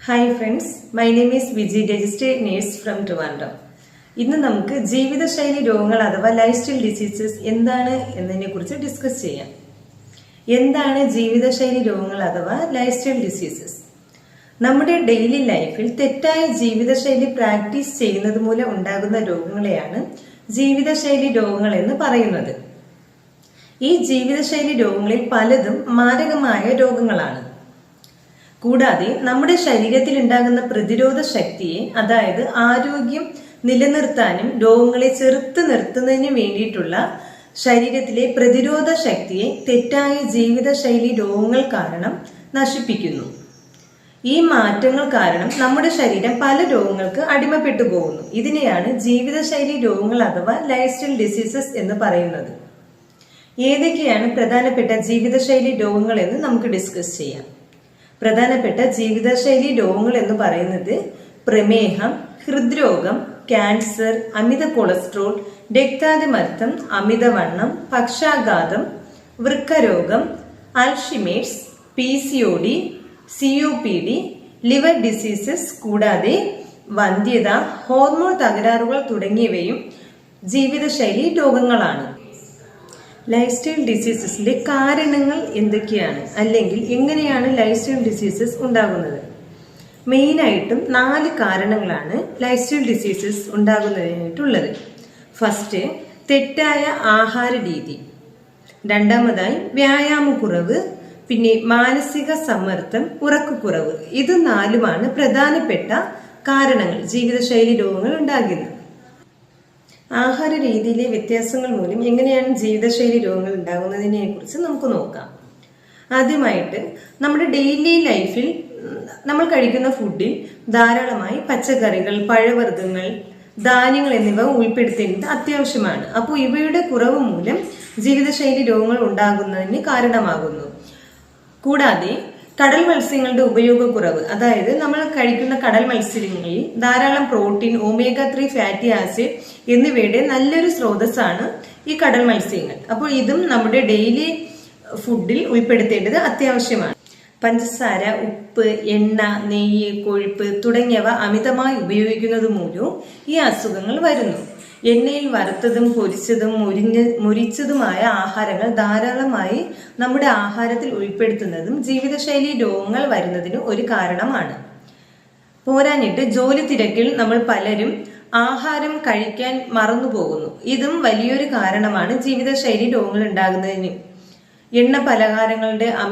Hi friends, my name is Viji, registered nurse from Trivandrum. ഇന്ന് നമുക്ക് ജീവിതശൈലി രോഗങ്ങൾ അഥവാ ലൈഫ് സ്റ്റൈൽ ഡിസീസസ് എന്താണ് എന്നതിനെ കുറിച്ച് ഡിസ്കസ് ചെയ്യാം. എന്താണ് ജീവിതശൈലി രോഗങ്ങൾ അഥവാ ലൈഫ് സ്റ്റൈൽ ഡിസീസസ്? നമ്മുടെ ഡെയിലി ലൈഫിൽ തെറ്റായ ജീവിതശൈലി പ്രാക്ടീസ് ചെയ്യുന്നത് മൂലം ഉണ്ടാകുന്ന രോഗങ്ങളെയാണ് ജീവിതശൈലി രോഗങ്ങൾ എന്ന് പറയുന്നത്. ഈ ജീവിതശൈലി രോഗങ്ങളിൽ പലതും മാരകമായ രോഗങ്ങളാണ്. കൂടാതെ നമ്മുടെ ശരീരത്തിൽ ഉണ്ടാകുന്ന പ്രതിരോധ ശക്തിയെ, അതായത് ആരോഗ്യം നിലനിർത്താനും രോഗങ്ങളെ ചെറുത്ത് നിർത്തുന്നതിന് വേണ്ടിയിട്ടുള്ള ശരീരത്തിലെ പ്രതിരോധ ശക്തിയെ തെറ്റായ ജീവിതശൈലി രോഗങ്ങൾ കാരണം നശിപ്പിക്കുന്നു. ഈ മാറ്റങ്ങൾ കാരണം നമ്മുടെ ശരീരം പല രോഗങ്ങൾക്ക് അടിമപ്പെട്ടു പോകുന്നു. ഇതിനെയാണ് ജീവിതശൈലി രോഗങ്ങൾ അഥവാ ലൈഫ് സ്റ്റൈൽ ഡിസീസസ് എന്ന് പറയുന്നത്. ഏതൊക്കെയാണ് പ്രധാനപ്പെട്ട ജീവിതശൈലി രോഗങ്ങൾ എന്ന് നമുക്ക് ഡിസ്കസ് ചെയ്യാം. പ്രധാനപ്പെട്ട ജീവിതശൈലി രോഗങ്ങൾ എന്ന് പറയുന്നത് പ്രമേഹം, ഹൃദ്രോഗം, ക്യാൻസർ, അമിത കൊളസ്ട്രോൾ, രക്താതിമർദ്ദം, അമിതവണ്ണം, പക്ഷാഘാതം, വൃക്കരോഗം, Alzheimer's, PCOD, COPD, liver diseases, കൂടാതെ വന്ധ്യത, ഹോർമോൺ തകരാറുകൾ തുടങ്ങിയവയും ജീവിതശൈലി രോഗങ്ങളാണ്. ലൈഫ് സ്റ്റൈൽ ഡിസീസസിന്റെ കാരണങ്ങൾ എന്തൊക്കെയാണ്, അല്ലെങ്കിൽ എങ്ങനെയാണ് ലൈഫ് സ്റ്റൈൽ ഡിസീസസ് ഉണ്ടാകുന്നത്? മെയിനായിട്ടും 4 കാരണങ്ങളാണ് ലൈഫ് സ്റ്റൈൽ ഡിസീസസ് ഉണ്ടാകുന്നതിനായിട്ടുള്ളത്. ഫസ്റ്റ്, തെറ്റായ ആഹാര രീതി. രണ്ടാമതായി വ്യായാമക്കുറവ്, പിന്നെ മാനസിക സമ്മർദ്ദം, ഉറക്കക്കുറവ്. ഇത് 4മാണ് പ്രധാനപ്പെട്ട കാരണങ്ങൾ ജീവിതശൈലി രോഗങ്ങൾ ഉണ്ടാകുന്നത്. ആഹാര രീതിയിലെ വ്യത്യാസങ്ങൾ മൂലം എങ്ങനെയാണ് ജീവിതശൈലി രോഗങ്ങൾ ഉണ്ടാകുന്നതിനെ കുറിച്ച് നമുക്ക് നോക്കാം. ആദ്യമായിട്ട്, നമ്മുടെ ഡെയിലി ലൈഫിൽ നമ്മൾ കഴിക്കുന്ന ഫുഡിൽ ധാരാളമായി പച്ചക്കറികൾ, പഴവർഗ്ഗങ്ങൾ, ധാന്യങ്ങൾ എന്നിവ ഉൾപ്പെടുത്തേണ്ടത് അത്യാവശ്യമാണ്. അപ്പോൾ ഇവയുടെ കുറവ് മൂലം ജീവിതശൈലി രോഗങ്ങൾ ഉണ്ടാകുന്നതിന് കാരണമാകുന്നു. കൂടാതെ കടൽ മത്സ്യങ്ങളുടെ ഉപയോഗക്കുറവ്, അതായത് നമ്മൾ കഴിക്കുന്ന കടൽ മത്സ്യങ്ങളിൽ ധാരാളം പ്രോട്ടീൻ, omega-3 ഫാറ്റി ആസിഡ് എന്നിവയുടെ നല്ലൊരു സ്രോതസ്സാണ് ഈ കടൽ മത്സ്യങ്ങൾ. അപ്പോൾ ഇതും നമ്മുടെ ഡെയിലി ഫുഡിൽ ഉൾപ്പെടുത്തേണ്ടത് അത്യാവശ്യമാണ്. പഞ്ചസാര, ഉപ്പ്, എണ്ണ, നെയ്യ്, കൊഴുപ്പ് തുടങ്ങിയവ അമിതമായി ഉപയോഗിക്കുന്നത് മൂലവും ഈ അസുഖങ്ങൾ വരുന്നു. എണ്ണയിൽ വറുത്തതും പൊരിച്ചതും മുരിച്ചതുമായ ആഹാരങ്ങൾ ധാരാളമായി നമ്മുടെ ആഹാരത്തിൽ ഉൾപ്പെടുത്തുന്നതും ജീവിതശൈലി രോഗങ്ങൾ വരുന്നതിന് ഒരു കാരണമാണ്. പോരാഞ്ഞിട്ട് ജോലി തിരക്കിൽ നമ്മൾ പലരും ആഹാരം കഴിക്കാൻ മറന്നു പോകുന്നു. ഇതും വലിയൊരു കാരണമാണ് ജീവിതശൈലി രോഗങ്ങൾ ഉണ്ടാകുന്നതിന്. എണ്ണ പലഹാരങ്ങളുടെ